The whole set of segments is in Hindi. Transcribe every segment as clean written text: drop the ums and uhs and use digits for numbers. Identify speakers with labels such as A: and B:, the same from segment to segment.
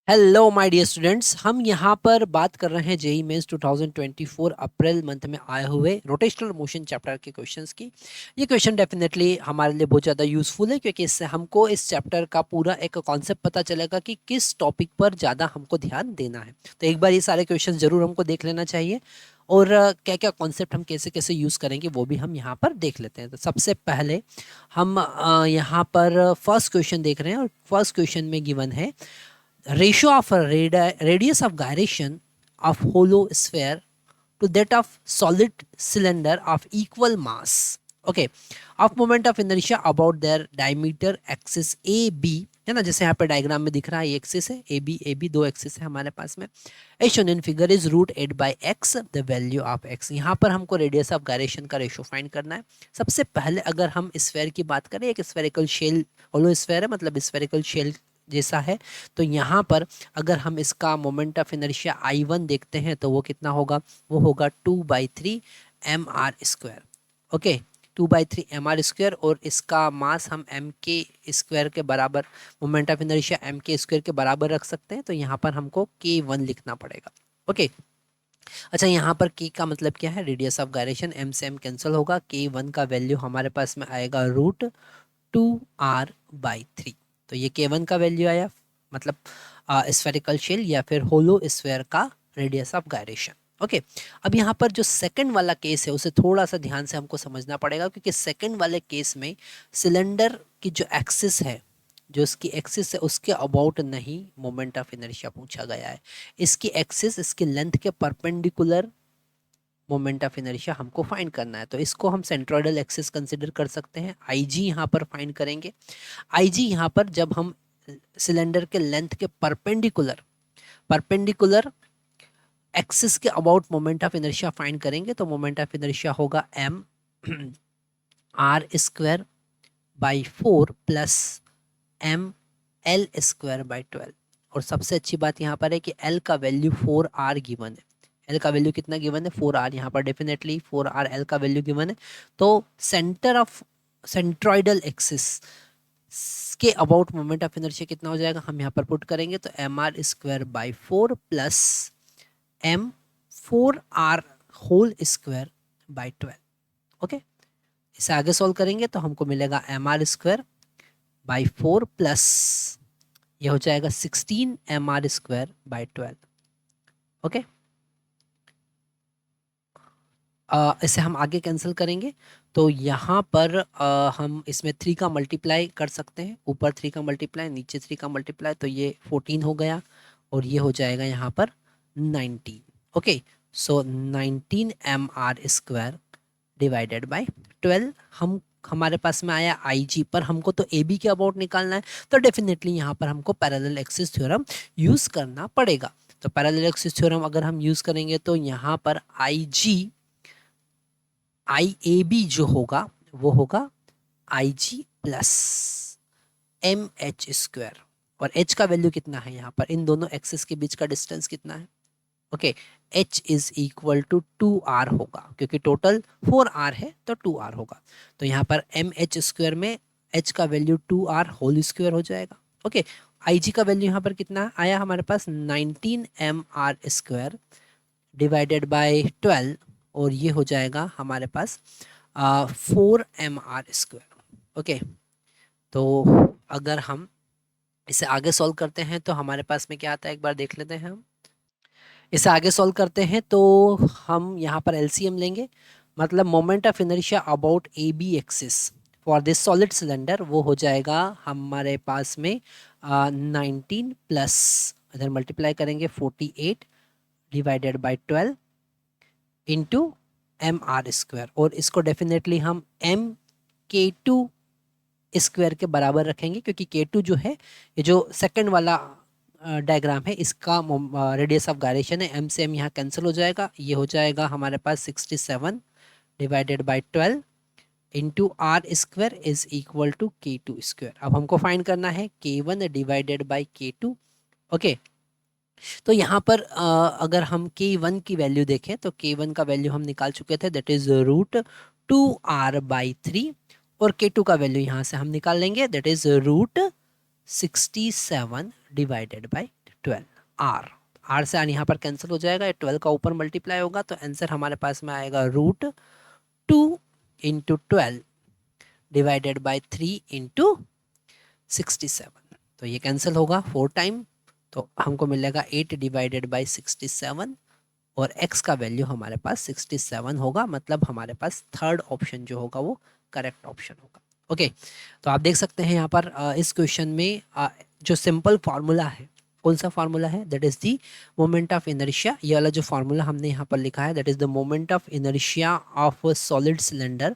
A: हेलो माय डियर स्टूडेंट्स, हम यहाँ पर बात कर रहे हैं जेई मेंस 2024 अप्रैल मंथ में आए हुए रोटेशनल मोशन चैप्टर के क्वेश्चंस की। ये क्वेश्चन डेफिनेटली हमारे लिए बहुत ज़्यादा यूज़फुल है, क्योंकि इससे हमको इस चैप्टर का पूरा एक कॉन्सेप्ट पता चलेगा कि किस टॉपिक पर ज़्यादा हमको ध्यान देना है। तो एक बार ये सारे क्वेश्चन ज़रूर हमको देख लेना चाहिए, और क्या क्या कॉन्सेप्ट हम कैसे कैसे यूज़ करेंगे वो भी हम यहाँ पर देख लेते हैं। तो सबसे पहले हम यहाँ पर फर्स्ट क्वेश्चन देख रहे हैं, और फर्स्ट क्वेश्चन में गिवन है ratio of a radius of gyration of hollow sphere to that of solid cylinder of equal mass, okay, of moment of inertia about their diameter axis a b, है ना। जैसे यहाँ पे डायग्राम में दिख रहा है, ये एक्सिस है ए बी दो एक्सिस है हमारे पास में। As shown in figure is root 8 by X the value of X. यहाँ पर हमको रेडियस ऑफ गायरेशन का रेशो फाइंड करना है। सबसे पहले अगर हम स्फेयर की बात करें, एक स्फेरिकल शेल होलो स्फेयर है, मतलब स्फेरिकल शेल जैसा है। तो यहाँ पर अगर हम इसका मोमेंट ऑफ इनर्शिया I1 देखते हैं तो वो कितना होगा, वो होगा 2/3 mr²। ओके, 2/3 mr², और इसका मास हम m² के बराबर, मोमेंट ऑफ इनर्शिया m² के बराबर रख सकते हैं। तो यहाँ पर हमको K1 लिखना पड़ेगा। ओके, अच्छा, यहाँ पर K का मतलब क्या है, रेडियस ऑफ गायरेशन। m से m कैंसिल होगा, K1 का वैल्यू हमारे पास में आएगा √2r/3। तो ये K1 का वैल्यू आया, मतलब स्फेरिकल शेल या फिर होलो स्फेयर का रेडियस ऑफ गायरेशन। ओके, अब यहाँ पर जो सेकंड वाला केस है उसे थोड़ा सा ध्यान से हमको समझना पड़ेगा, क्योंकि सेकंड वाले केस में सिलेंडर की जो एक्सिस है, जो इसकी एक्सिस है, उसके अबाउट नहीं मोमेंट ऑफ इनर्शिया पूछा गया है। इसकी एक्सिस, इसकी लेंथ के परपेंडिकुलर मोमेंट ऑफ इनर्शिया हमको फाइंड करना है। तो इसको हम सेंट्रोइडल एक्सिस कंसिडर कर सकते हैं। IG यहाँ पर फाइंड करेंगे। IG यहाँ पर जब हम सिलेंडर के लेंथ के परपेंडिकुलर परपेंडिकुलर एक्सिस के about moment of inertia find करेंगे, तो मोमेंट ऑफ इनर्शिया होगा mr²/4 प्लस ml²/12। और सबसे अच्छी बात यहाँ पर है कि L का वैल्यू 4r गिवन है। L का वैल्यू कितना गिवन है, 4r। यहाँ पर डेफिनेटली 4r L का वैल्यू गिवन है। तो सेंटर ऑफ सेंट्रॉइडल एक्सिस के अबाउट मोमेंट ऑफ इनर्शिया कितना हो जाएगा, हम यहाँ पर पुट करेंगे तो mr²/4 प्लस m4r² 12। ओके, इसे आगे सॉल्व करेंगे तो हमको मिलेगा mr²/4 प्लस ये हो जाएगा 16 mr²/12। ओके, इसे हम आगे कैंसिल करेंगे तो यहाँ पर हम इसमें 3 का मल्टीप्लाई कर सकते हैं। ऊपर 3 का मल्टीप्लाई, नीचे 3 का मल्टीप्लाई, तो ये 14 हो गया, और ये हो जाएगा यहाँ पर 19। Okay, so 19 mr² divided by 12। हम हमारे पास में आया IG, पर हमको तो AB के अबाउट निकालना है, तो डेफिनेटली यहाँ पर हमको पैरेलल एक्सिस थ्योरम यूज़ करना पड़ेगा। तो पैरेलल एक्सिस थ्योरम अगर हम यूज़ करेंगे तो यहाँ पर IAB जो होगा वो होगा IG प्लस MH²। और H का वैल्यू कितना है, यहाँ पर इन दोनों एक्सिस के बीच का डिस्टेंस कितना है। Okay, H is equal to 2r होगा, क्योंकि टोटल 4r है तो 2r होगा। तो यहाँ पर MH² में H का वैल्यू 2r होल स्क्वायर हो जाएगा। ओके, IG का वैल्यू यहाँ पर कितना आया हमारे पास, 19 mr² डिवाइडेड बाय 12, और ये हो जाएगा हमारे पास 4 mr²। ओके, तो अगर हम इसे आगे सॉल्व करते हैं तो हमारे पास में क्या आता है, एक बार देख लेते हैं। हम इसे आगे सॉल्व करते हैं तो हम यहाँ पर LCM लेंगे, मतलब moment of inertia about AB axis for this solid cylinder, वो हो जाएगा हमारे पास में 19 प्लस, इधर मल्टीप्लाई करेंगे 48 डिवाइडेड बाय 12 इंटू mr², और इसको डेफिनेटली हम mk² के बराबर रखेंगे, क्योंकि K2 जो है, ये जो सेकंड वाला डायग्राम है, इसका रेडियस ऑफ गायरेशन है। M से M यहाँ कैंसिल हो जाएगा, ये हो जाएगा हमारे पास 67 divided by 12 into r² is equal to K2²। अब हमको फाइंड करना है K1 divided by K2। Okay, तो यहाँ पर अगर हम K1 की वैल्यू देखें तो K1 का वैल्यू हम निकाल चुके थे, दैट इज √2r/3, और K2 का वैल्यू यहाँ से हम निकाल लेंगे, that is √67 divided by 12 R. R से यहाँ पर कैंसिल हो जाएगा, 12 का ऊपर मल्टीप्लाई होगा तो आंसर हमारे पास में आएगा √2 इंटू 12 डिवाइडेड बाय 3 इंटू 67। तो ये कैंसिल होगा 4 टाइम, तो हमको मिलेगा 8 डिवाइडेड बाय 67 और x का वैल्यू हमारे पास 67 होगा, मतलब हमारे पास थर्ड ऑप्शन जो होगा वो करेक्ट ऑप्शन होगा। ओके, तो आप देख सकते हैं यहाँ पर इस क्वेश्चन में जो सिंपल फार्मूला है, कौन सा फार्मूला है, that is the moment of inertia. ये वाला जो फार्मूला हमने यहाँ पर लिखा है that is the moment of inertia of solid cylinder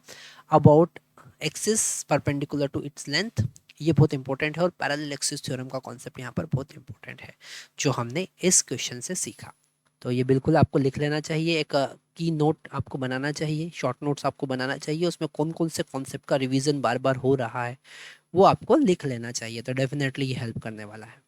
A: about axis perpendicular to its length. ये बहुत इंपॉर्टेंट है और पैरेलल एक्सिस थ्योरम का कॉन्सेप्ट यहाँ पर बहुत इंपॉर्टेंट है जो हमने इस क्वेश्चन से सीखा। तो ये बिल्कुल आपको लिख लेना चाहिए, एक की नोट आपको बनाना चाहिए, शॉर्ट नोट्स आपको बनाना चाहिए, उसमें कौन कौन से कॉन्सेप्ट का रिवीजन बार बार हो रहा है वो आपको लिख लेना चाहिए, तो डेफिनेटली ये हेल्प करने वाला है।